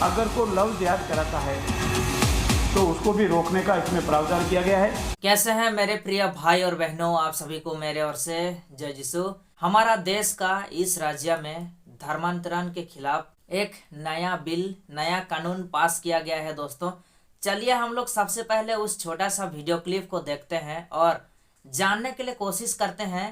अगर कोई लफ्ज़ याद कराता है तो उसको भी रोकने का इसमें प्रावधान किया गया है। कैसे हैं मेरे प्रिय भाई और बहनों, आप सभी को मेरे ओर से जय यीशु। हमारा देश का इस राज्य में धर्मांतरण के खिलाफ एक नया बिल, नया कानून पास किया गया है दोस्तों। चलिए हम लोग सबसे पहले उस छोटा सा वीडियो क्लिप को देखते हैं और जानने के लिए कोशिश करते हैं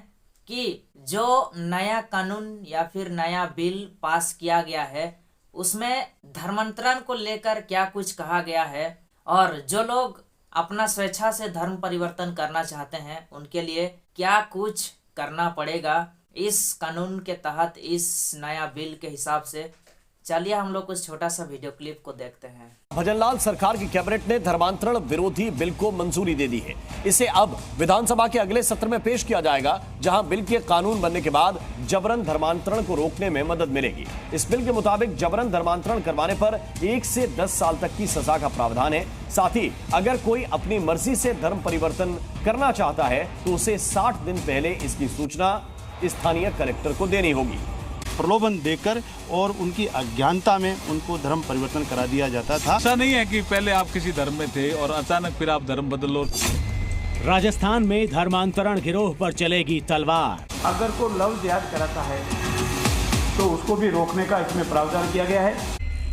कि जो नया कानून या फिर नया बिल पास किया गया है उसमें धर्मांतरण को लेकर क्या कुछ कहा गया है और जो लोग अपना स्वेच्छा से धर्म परिवर्तन करना चाहते हैं उनके लिए क्या कुछ करना पड़ेगा इस कानून के तहत, इस नया बिल के हिसाब से। चलिए हम लोग कुछ छोटा सा वीडियो क्लिप को देखते हैं। भजनलाल सरकार की कैबिनेट ने धर्मांतरण विरोधी बिल को मंजूरी दे दी है। इसे अब विधानसभा के अगले सत्र में पेश किया जाएगा, जहां बिल के कानून बनने के बाद जबरन धर्मांतरण को रोकने में मदद मिलेगी। इस बिल के मुताबिक जबरन धर्मांतरण करवाने पर 1 से 10 साल तक की सजा का प्रावधान है। साथ ही अगर कोई अपनी मर्जी से धर्म परिवर्तन करना चाहता है तो उसे 60 दिन पहले इसकी सूचना स्थानीय कलेक्टर को देनी होगी। प्रलोभन देकर और उनकी अज्ञानता में उनको धर्म परिवर्तन करा दिया जाता था। ऐसा नहीं है कि पहले आप किसी धर्म में थे और अचानक फिर आप धर्म बदल लो। राजस्थान में धर्मांतरण गिरोह पर चलेगी तलवार। अगर कोई लफ्ज़ याद कराता है तो उसको भी रोकने का इसमें प्रावधान किया गया है।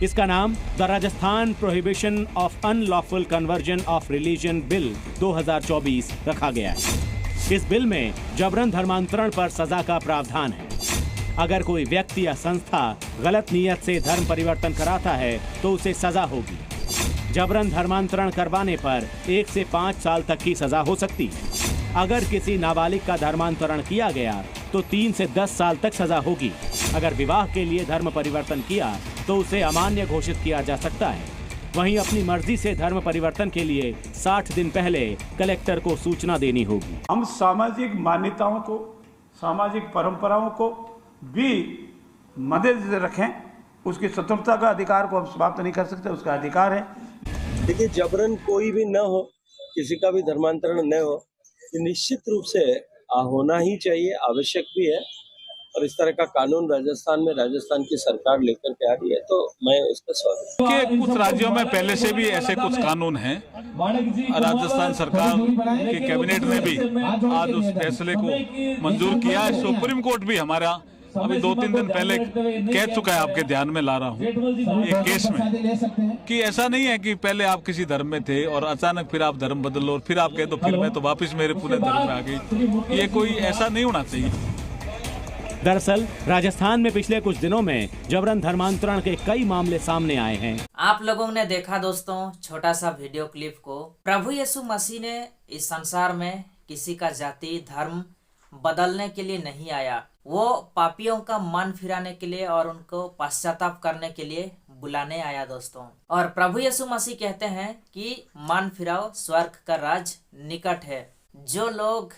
इसका नाम the Rajasthan prohibition of unlawful conversion of religion bill 2024 रखा गया है। इस बिल में जबरन धर्मांतरण पर सजा का प्रावधान है। अगर कोई व्यक्ति या संस्था गलत नीयत से धर्म परिवर्तन कराता है तो उसे सजा होगी। जबरन धर्मांतरण करवाने पर 1 से 5 साल तक की सजा हो सकती है। अगर किसी नाबालिग का धर्मांतरण किया गया तो 3 से 10 साल तक सजा होगी। अगर विवाह के लिए धर्म परिवर्तन किया तो उसे अमान्य घोषित किया जा सकता है। वहीं अपनी मर्जी से धर्म परिवर्तन के लिए 60 दिन पहले कलेक्टर को सूचना देनी होगी। हम सामाजिक मान्यताओं को, सामाजिक परंपराओं को भी मदद रखें। उसकी स्वतंत्रता का अधिकार को हम समाप्त नहीं कर सकते, उसका अधिकार है। देखिए, जबरन कोई भी न हो, किसी का भी धर्मांतरण न हो, निश्चित रूप से होना ही चाहिए, आवश्यक भी है। और इस तरह का कानून राजस्थान की सरकार लेकर के आ रही है, तो मैं उसका स्वागत। के कुछ राज्यों में पहले से भी ऐसे कुछ कानून हैं। राजस्थान सरकार की कैबिनेट ने भी आज उस फैसले को मंजूर किया है। सुप्रीम कोर्ट भी हमारा अभी 2-3 दिन पहले कह चुका है, आपके ध्यान में ला रहा हूँ एक केस में, कि ऐसा नहीं है कि पहले आप किसी धर्म में थे और अचानक फिर आप धर्म बदल लो और फिर आप कहे तो फिर मैं तो वापस मेरे पूरे धर्म में आ गई। ये कोई ऐसा नहीं होना चाहिए। दरअसल राजस्थान में पिछले कुछ दिनों में जबरन धर्मांतरण के कई मामले सामने आए हैं। आप लोगों ने देखा दोस्तों छोटा सा वीडियो क्लिप को। प्रभु यीशु मसीह ने इस संसार में किसी का जाति, धर्म बदलने के लिए नहीं आया। वो पापियों का मन फिराने के लिए और उनको पश्चाताप करने के लिए बुलाने आया दोस्तों। और प्रभु यीशु मसीह कहते हैं कि मन फिराओ, स्वर्ग का राज निकट है। जो लोग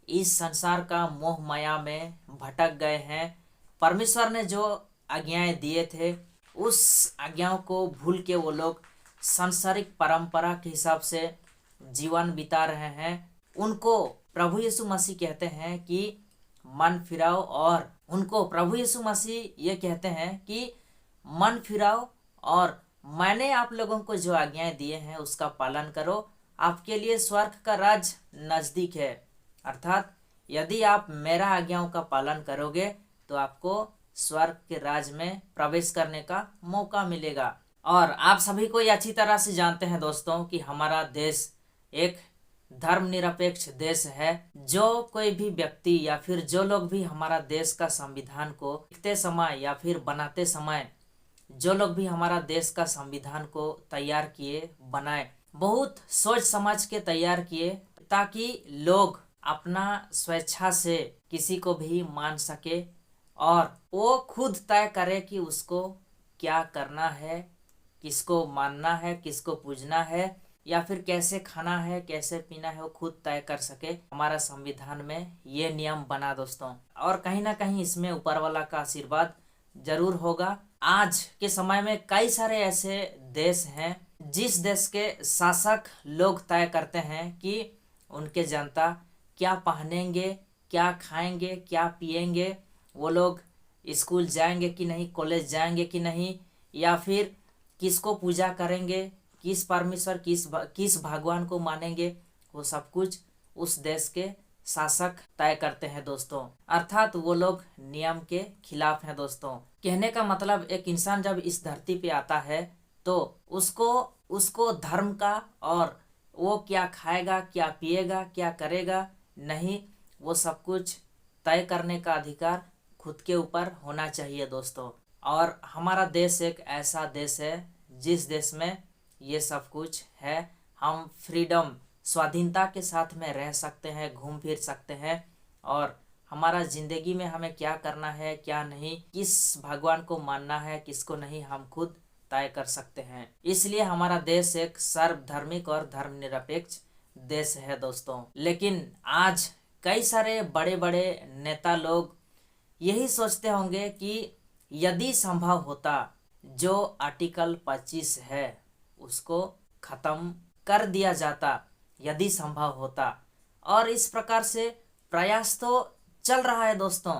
इस संसार का मोह माया में भटक गए हैं, परमेश्वर ने जो आज्ञाएं दिए थे उस आज्ञाओं को भूल के वो लोग सांसारिक परंपरा के हिसाब से जीवन बिता रहे हैं, उनको प्रभु यीशु मसीह कहते हैं कि मन फिराओ। और उनको प्रभु यीशु मसीह ये कहते हैं कि मन फिराओ और मैंने आप लोगों को जो आज्ञाएं दिए हैं उसका पालन करो, आपके लिए स्वर्ग का राज नज़दीक है। अर्थात यदि आप मेरा आज्ञाओं का पालन करोगे तो आपको स्वर्ग के राज में प्रवेश करने का मौका मिलेगा। और आप सभी को ये अच्छी तरह से जानते हैं दोस्तों कि हमारा देश एक धर्मनिरपेक्ष देश है। जो कोई भी व्यक्ति या फिर जो लोग भी हमारा देश का संविधान को लिखते समय या फिर बनाते समय, जो लोग भी हमारा देश का संविधान को तैयार किए, बनाए, बहुत सोच समझ के तैयार किए ताकि लोग अपना स्वेच्छा से किसी को भी मान सके और वो खुद तय करे कि उसको क्या करना है, किसको मानना है, किसको पूजना है या फिर कैसे खाना है, कैसे पीना है, वो खुद तय कर सके। हमारा संविधान में ये नियम बना दोस्तों। और कहीं ना कहीं इसमें ऊपर वाला का आशीर्वाद जरूर होगा। आज के समय में कई सारे ऐसे देश हैं जिस देश के शासक लोग तय करते हैं कि उनके जनता क्या पहनेंगे, क्या खाएंगे, क्या पिएंगे, वो लोग स्कूल जाएंगे कि नहीं, कॉलेज जाएंगे कि नहीं, या फिर किसको पूजा करेंगे, किस परमेश्वर, किस भगवान को मानेंगे, वो सब कुछ उस देश के शासक तय करते हैं दोस्तों। अर्थात वो लोग नियम के खिलाफ हैं दोस्तों। कहने का मतलब एक इंसान जब इस धरती पे आता है तो उसको धर्म का और वो क्या खाएगा, क्या पिएगा, क्या करेगा, नहीं, वो सब कुछ तय करने का अधिकार खुद के ऊपर होना चाहिए दोस्तों। और हमारा देश एक ऐसा देश है जिस देश में ये सब कुछ है। हम फ्रीडम, स्वाधीनता के साथ में रह सकते हैं, घूम फिर सकते हैं, और हमारा ज़िंदगी में हमें क्या करना है, क्या नहीं, किस भगवान को मानना है, किसको नहीं, हम खुद तय कर सकते हैं। इसलिए हमारा देश एक सर्वधर्मिक और धर्मनिरपेक्ष देश है दोस्तों। लेकिन आज कई सारे बड़े बड़े नेता लोग यही सोचते होंगे कि यदि संभव होता जो आर्टिकल 25 है उसको ख़त्म कर दिया जाता, यदि संभव होता। और इस प्रकार से प्रयास तो चल रहा है दोस्तों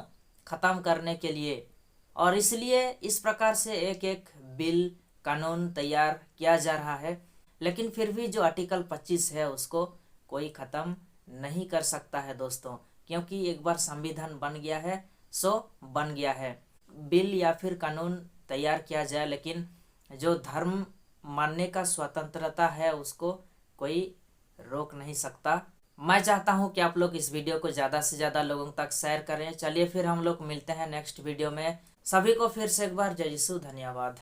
ख़त्म करने के लिए, और इसलिए इस प्रकार से एक एक बिल, कानून तैयार किया जा रहा है। लेकिन फिर भी जो आर्टिकल 25 है उसको कोई ख़त्म नहीं कर सकता है दोस्तों, क्योंकि एक बार संविधान बन गया है सो बन गया है। बिल या फिर कानून तैयार किया जाए, लेकिन जो धर्म मानने का स्वतंत्रता है उसको कोई रोक नहीं सकता। मैं चाहता हूं कि आप लोग इस वीडियो को ज़्यादा से ज़्यादा लोगों तक शेयर करें। चलिए फिर हम लोग मिलते हैं नेक्स्ट वीडियो में। सभी को फिर से एक बार जय यीशु, धन्यवाद।